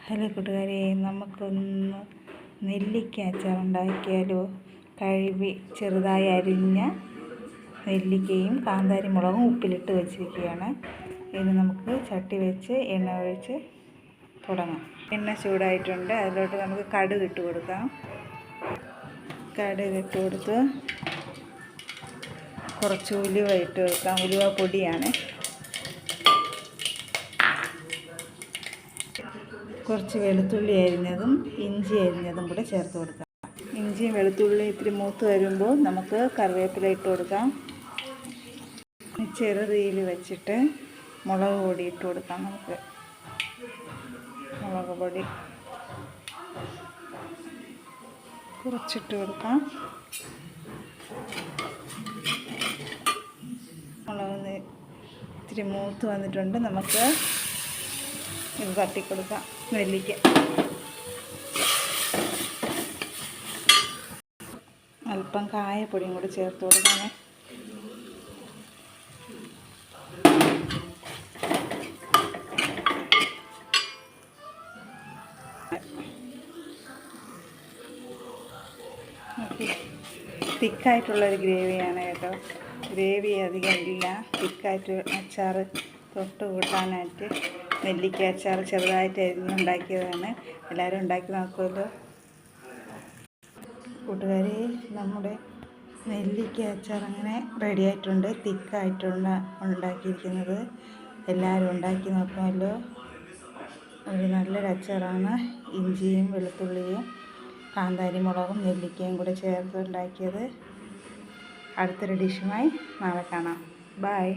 Hello കൂട്ടുകാരെ, നമുക്കൊന്ന് നെല്ലിക്ക അച്ചാർ ഉണ്ടാക്കിയാലോ? കഴുകി ചെറുതായി അരിഞ്ഞ നെല്ലിക്കയും കാന്താരി മുളകും ഉപ്പിലിട്ട് വെച്ചിരിക്കുകയാണ്. ഇത് നമുക്ക് ചട്ടി വെച്ച് എണ്ണ ഒഴിച്ച് തുടങ്ങാം. എണ്ണ ചൂടായിട്ടുണ്ട്. അതിലോട്ട് നമുക്ക് കടുക് ഇട്ട് കൊടുക്കാം. കടുക് ഇട്ട് കൊടുത്ത് കുറച്ച് ഉലുവ ഇട്ട് കൊടുക്കാം. ഉലുവ പൊടിയാണ്. കുറച്ച് വെളുത്തുള്ളി അരിഞ്ഞതും ഇഞ്ചി അരിഞ്ഞതും കൂടെ ചേർത്ത് കൊടുക്കാം. ഇഞ്ചിയും വെളുത്തുള്ളിയും ഇത്തിരി മൂത്ത് വരുമ്പോൾ നമുക്ക് കറിവേപ്പില ഇട്ട് കൊടുക്കാം. ചെറുതീയിൽ വെച്ചിട്ട് മുളക് പൊടി ഇട്ട് കൊടുക്കാം. നമുക്ക് മുളക് പൊടി കുറച്ചിട്ട് കൊടുക്കാം. മുളക് ഇത്തിരി മൂത്ത് വന്നിട്ടുണ്ട്. നമുക്ക് ഇത് തട്ടിക്കൊടുക്കാം. നെല്ലിക്ക അല്പം കായപ്പൊടിയും കൂടി ചേർത്ത് കൊടുക്കാമേ. തിക്കായിട്ടുള്ളൊരു ഗ്രേവിയാണ് കേട്ടോ. ഗ്രേവി അധികം ഇല്ല. തിക്കായിട്ട് അച്ചാർ തൊട്ട് കൂട്ടാനായിട്ട് നെല്ലിക്ക അച്ചാർ ചെറുതായിട്ട് ഉണ്ടാക്കിയതാണ്. എല്ലാവരും ഉണ്ടാക്കി നോക്കുമല്ലോ കൂട്ടുകാരെ. നമ്മുടെ നെല്ലിക്ക അച്ചാർ അങ്ങനെ റെഡി ആയിട്ടുണ്ട്. തിക്കായിട്ടുണ്ട് ഉണ്ടാക്കിയിരിക്കുന്നത്. എല്ലാവരും ഉണ്ടാക്കി നോക്കുമല്ലോ. ഒരു നല്ലൊരു അച്ചാറാണ്. ഇഞ്ചിയും വെളുത്തുള്ളിയും കാന്താരി മുളകും നെല്ലിക്കയും കൂടെ ചേർത്ത് ഉണ്ടാക്കിയത്. അടുത്തൊരു ഡിഷുമായി നാളെ കാണാം. ബൈ.